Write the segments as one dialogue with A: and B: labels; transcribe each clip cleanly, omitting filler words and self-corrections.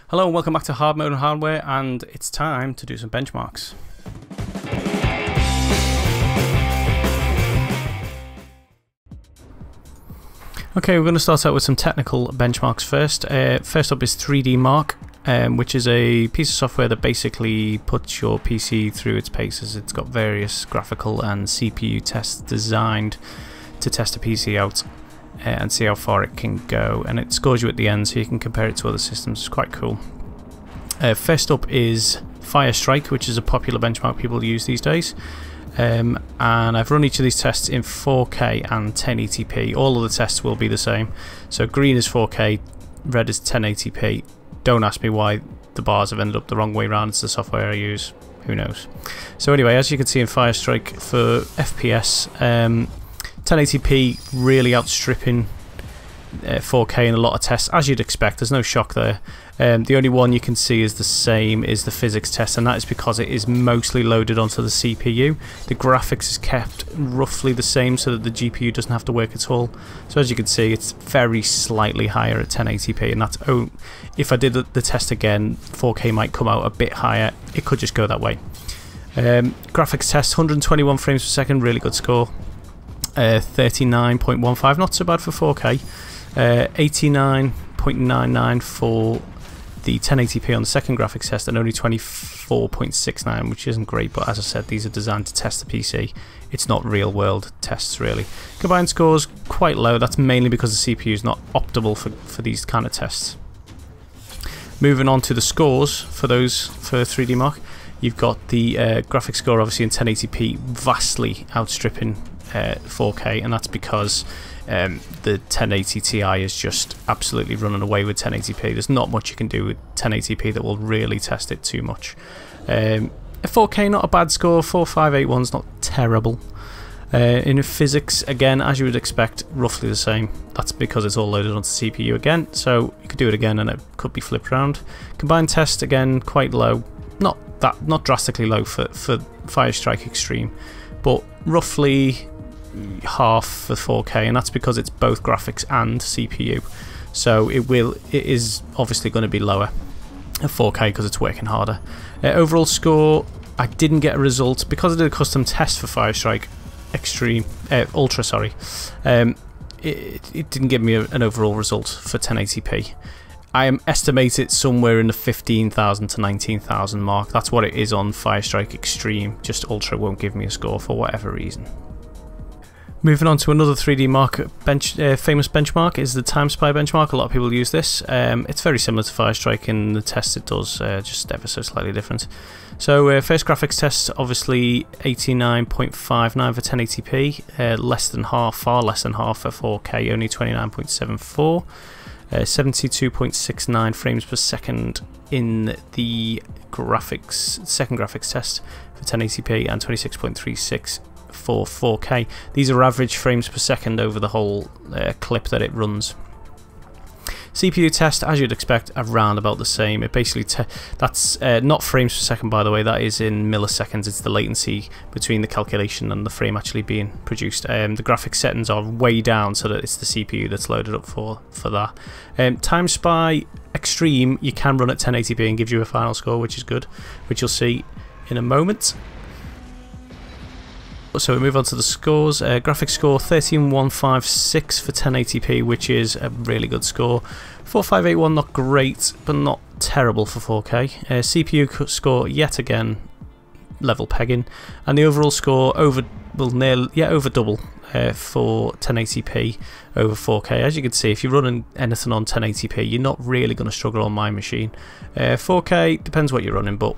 A: Hello and welcome back to Hard Mode and Hardware, and it's time to do some benchmarks. Okay, we're going to start out with some technical benchmarks first. First up is 3D Mark, which is a piece of software that basically puts your PC through its paces. It's got various graphical and CPU tests designed to test a PC out and see how far it can go, and it scores you at the end so you can compare it to other systems. It's quite cool. First up is Firestrike, which is a popular benchmark people use these days, and I've run each of these tests in 4K and 1080p. All of the tests will be the same, so green is 4K, red is 1080p. Don't ask me why the bars have ended up the wrong way around. It's the software I use, who knows. So anyway, as you can see in Firestrike, for FPS, 1080p really outstripping 4K in a lot of tests, as you'd expect. There's no shock there. The only one you can see is the same is the physics test, and that is because it is mostly loaded onto the CPU. The graphics is kept roughly the same so that the GPU doesn't have to work at all. So as you can see, it's very slightly higher at 1080p, and that's, oh, if I did the test again, 4K might come out a bit higher. It could just go that way. Graphics test, 121 frames per second, really good score. 39.15, not so bad for 4K. 89.99 for the 1080p on the second graphics test, and only 24.69, which isn't great, but as I said, these are designed to test the PC. It's not real world tests really. Combined scores quite low. That's mainly because the CPU is not optimal for these kind of tests. Moving on to the scores for 3D Mark, you've got the graphics score obviously in 1080p vastly outstripping 4K, and that's because the 1080 Ti is just absolutely running away with 1080p. There's not much you can do with 1080p that will really test it too much. 4K, not a bad score. 4581's not terrible. In physics, again, as you would expect, roughly the same. That's because it's all loaded onto CPU again, so you could do it again and it could be flipped around. Combined test, again, quite low. Not drastically low for Firestrike Extreme, but roughly half for 4K, and that's because it's both graphics and CPU, so it is obviously going to be lower at 4K because it's working harder. Overall score, I didn't get a result because I did a custom test for Firestrike Extreme, Ultra, sorry. It didn't give me an overall result for 1080p. I estimate it somewhere in the 15,000 to 19,000 mark. That's what it is on Firestrike Extreme. Just Ultra won't give me a score for whatever reason. Moving on to another 3D Mark famous benchmark is the TimeSpy benchmark. A lot of people use this. It's very similar to Firestrike in the tests it does, just ever so slightly different. So first graphics test, obviously 89.59 for 1080p, less than half, far less than half for 4K, only 29.74. 72.69 frames per second in the second graphics test for 1080p, and 26.36 for 4K. These are average frames per second over the whole clip that it runs. CPU test, as you'd expect, around about the same. It basically that's not frames per second, by the way. That is in milliseconds. It's the latency between the calculation and the frame actually being produced. The graphics settings are way down so that it's the CPU that's loaded up for that. TimeSpy Extreme, you can run at 1080p and gives you a final score, which is good, which you'll see in a moment. So we move on to the scores. Graphics score 13156 for 1080p, which is a really good score. 4581 not great, but not terrible for 4K. CPU score yet again level pegging, and the overall score over double for 1080p over 4K. As you can see, if you're running anything on 1080p, you're not really going to struggle on my machine. 4K depends what you're running, but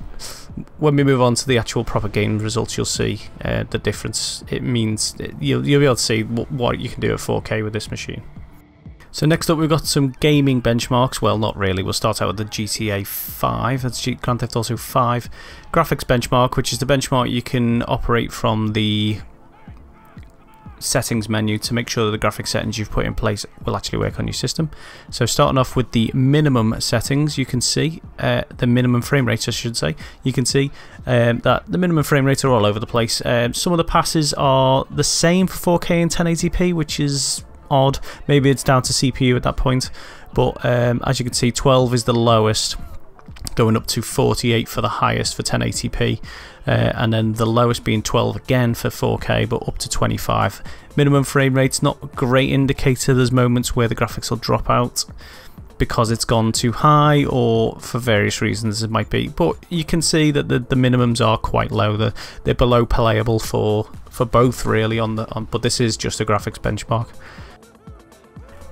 A: when we move on to the actual proper game results, you'll see the difference. It means you'll be able to see what you can do at 4K with this machine. So next up, we've got some gaming benchmarks. Well, not really. We'll start out with the GTA 5. That's Grand Theft Auto 5 graphics benchmark, which is the benchmark you can operate from the settings menu to make sure that the graphic settings you've put in place will actually work on your system. So starting off with the minimum settings, you can see the minimum frame rates, I should say. You can see that the minimum frame rates are all over the place. Some of the passes are the same for 4K and 1080p, which is odd. Maybe it's down to CPU at that point, but as you can see, 12 is the lowest, going up to 48 for the highest for 1080p, and then the lowest being 12 again for 4K, but up to 25. Minimum frame rate's not a great indicator. There's moments where the graphics will drop out because it's gone too high, or for various reasons it might be, but you can see that the minimums are quite low. They're below playable for both really but this is just a graphics benchmark.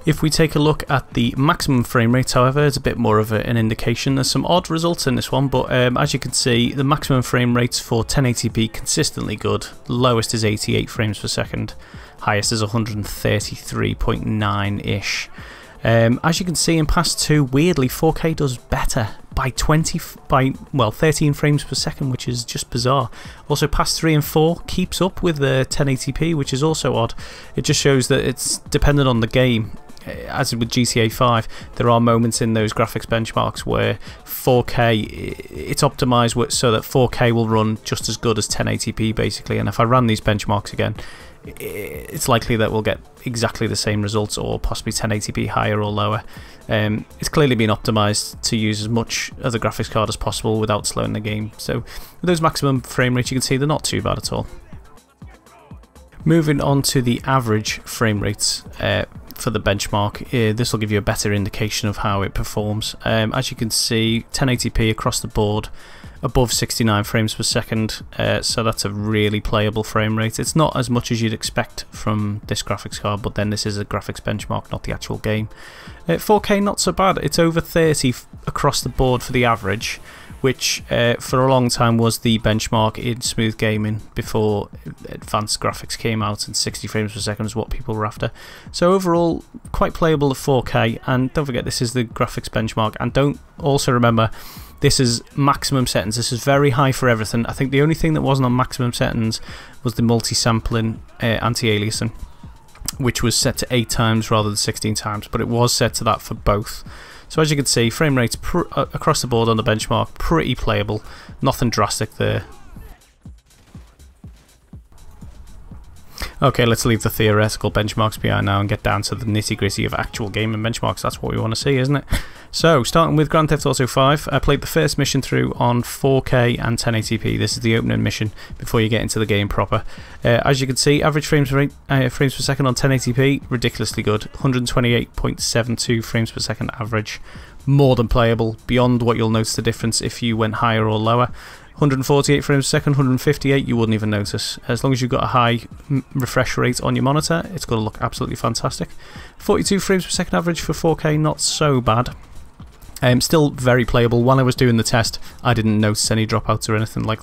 A: If we take a look at the maximum frame rates, however, it's a bit more of an indication. There's some odd results in this one, but as you can see, the maximum frame rates for 1080p consistently good. Lowest is 88 frames per second, highest is 133.9-ish. As you can see in Pass 2, weirdly 4K does better by 13 frames per second, which is just bizarre. Also, Pass 3 and 4 keeps up with the 1080p, which is also odd. It just shows that it's dependent on the game. As with GTA 5, there are moments in those graphics benchmarks where 4K, it's optimized so that 4K will run just as good as 1080p basically, and if I run these benchmarks again, it's likely that we'll get exactly the same results, or possibly 1080p higher or lower. It's clearly been optimized to use as much of the graphics card as possible without slowing the game, so with those maximum frame rates you can see they're not too bad at all. Moving on to the average frame rates for the benchmark, this will give you a better indication of how it performs. As you can see, 1080p across the board, above 69 frames per second, so that's a really playable frame rate. It's not as much as you'd expect from this graphics card, but then this is a graphics benchmark, not the actual game. 4K not so bad, it's over 30 across the board for the average, which for a long time was the benchmark in smooth gaming before advanced graphics came out, and 60 frames per second is what people were after. So overall, quite playable at 4K, and don't forget this is the graphics benchmark, and don't also remember this is maximum settings. This is very high for everything. I think the only thing that wasn't on maximum settings was the multi-sampling anti-aliasing, which was set to 8 times rather than 16 times, but it was set to that for both. So as you can see, frame rates across the board on the benchmark, pretty playable, nothing drastic there. Okay, let's leave the theoretical benchmarks behind now and get down to the nitty-gritty of actual gaming benchmarks. That's what we want to see, isn't it? So, starting with Grand Theft Auto 5, I played the first mission through on 4K and 1080p. This is the opening mission before you get into the game proper. As you can see, average frames per second on 1080p, ridiculously good. 128.72 frames per second average. More than playable, beyond what you'll notice the difference if you went higher or lower. 148 frames per second, 158, you wouldn't even notice. As long as you've got a high refresh rate on your monitor, it's going to look absolutely fantastic. 42 frames per second average for 4K, not so bad. Still very playable. While I was doing the test, I didn't notice any dropouts or anything like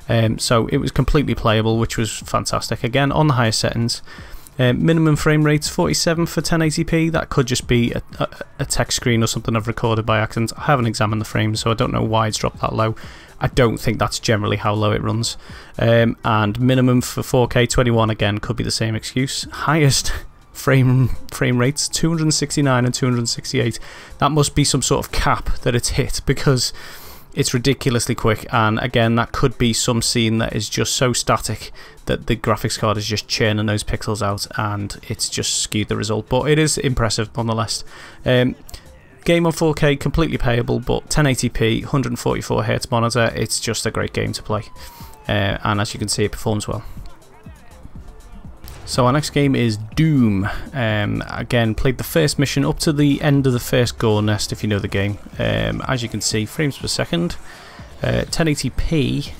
A: that. So it was completely playable, which was fantastic. Again, on the highest settings. Minimum frame rates 47 for 1080p. That could just be a text screen or something I've recorded by accident. I haven't examined the frames, so I don't know why it's dropped that low. I don't think that's generally how low it runs. And minimum for 4K 21, again, could be the same excuse. Highest frame rates 269 and 268. That must be some sort of cap that it's hit, because it's ridiculously quick, and again that could be some scene that is just so static that the graphics card is just churning those pixels out and it's just skewed the result, but it is impressive nonetheless. Game on 4K completely playable, but 1080p 144Hz monitor, it's just a great game to play, and as you can see it performs well. So our next game is Doom. Again, played the first mission up to the end of the first gore nest, if you know the game. As you can see, frames per second, 1080p,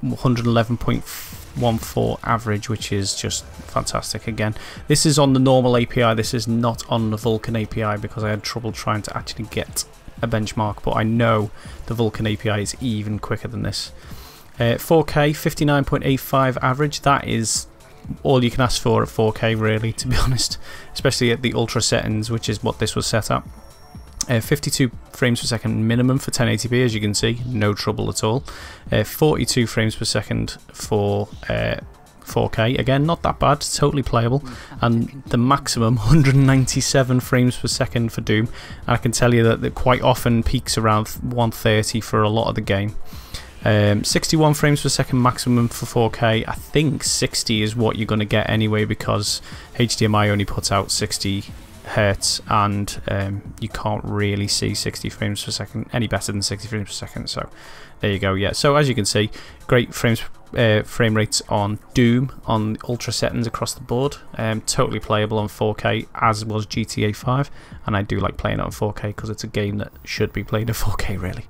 A: 111.14 average, which is just fantastic. Again, this is on the normal API, this is not on the Vulkan API, because I had trouble trying to actually get a benchmark, but I know the Vulkan API is even quicker than this. 4K, 59.85 average, that is all you can ask for at 4K really, to be honest, especially at the ultra settings, which is what this was set at. 52 frames per second minimum for 1080p, as you can see, no trouble at all. 42 frames per second for 4K, again not that bad, totally playable, and the maximum 197 frames per second for Doom, and I can tell you that it quite often peaks around 130 for a lot of the game. 61 frames per second maximum for 4K. I think 60 is what you're going to get anyway, because HDMI only puts out 60 Hertz, and you can't really see 60 frames per second any better than 60 frames per second. So there you go. Yeah, so as you can see, great frame rates on Doom on ultra settings across the board. Totally playable on 4K, as was GTA 5, and I do like playing it on 4K because it's a game that should be played at 4K really.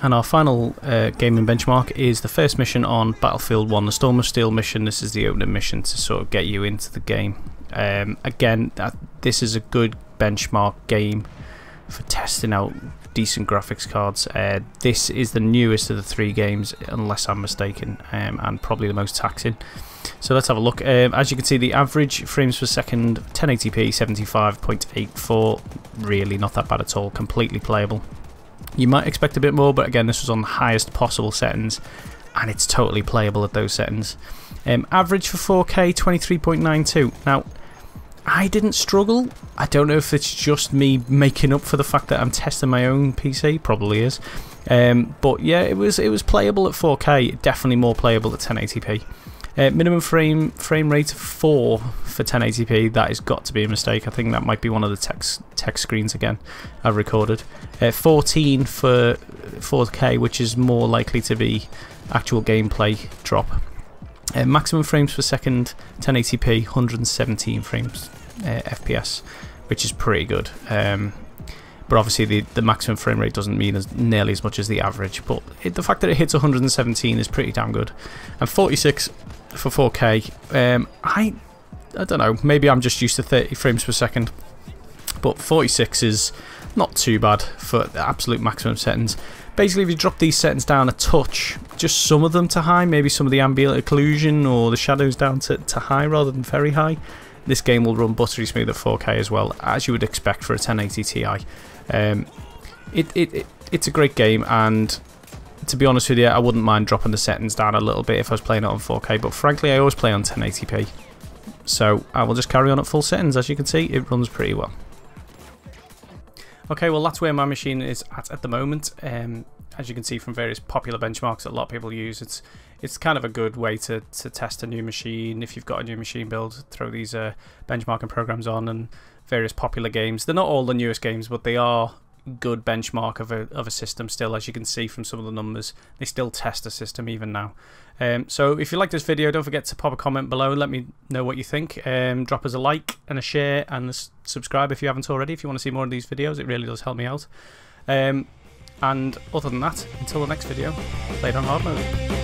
A: And our final gaming benchmark is the first mission on Battlefield 1, the Storm of Steel mission. This is the opening mission to sort of get you into the game. Again, this is a good benchmark game for testing out decent graphics cards. This is the newest of the 3 games, unless I'm mistaken, and probably the most taxing. So let's have a look. As you can see, the average frames per second, 1080p, 75.84, really not that bad at all, completely playable. You might expect a bit more, but again, this was on the highest possible settings, and it's totally playable at those settings. Average for 4K, 23.92. Now, I didn't struggle. I don't know if it's just me making up for the fact that I'm testing my own PC. Probably is. But yeah, it was playable at 4K. Definitely more playable at 1080p. Minimum frame rate of 4 for 1080p. That has got to be a mistake. I think that might be one of the text screens again I've recorded. 14 for 4K, which is more likely to be actual gameplay drop. Maximum frames per second, 1080p, 117 frames FPS, which is pretty good. But obviously the maximum frame rate doesn't mean nearly as much as the average, but the fact that it hits 117 is pretty damn good. And 46 for 4K. I don't know, maybe I'm just used to 30 frames per second, but 46 is not too bad for the absolute maximum settings. Basically, if you drop these settings down a touch, just some of them to high, maybe some of the ambient occlusion or the shadows down to high rather than very high, this game will run buttery smooth at 4K as well, as you would expect for a 1080 Ti. It's a great game, and to be honest with you, I wouldn't mind dropping the settings down a little bit if I was playing it on 4K, but frankly I always play on 1080p, so I will just carry on at full settings. As you can see, it runs pretty well. Okay, well that's where my machine is at the moment. As you can see from various popular benchmarks that a lot of people use, it's kind of a good way to test a new machine. If you've got a new machine build, throw these benchmarking programs on, and various popular games. They're not all the newest games, but they are good benchmark of a system still. As you can see from some of the numbers, they still test the system even now. So if you like this video, don't forget to pop a comment below and let me know what you think. Drop us a like and a share and subscribe if you haven't already, if you want to see more of these videos. It really does help me out. And other than that, until the next video, play it on hard mode.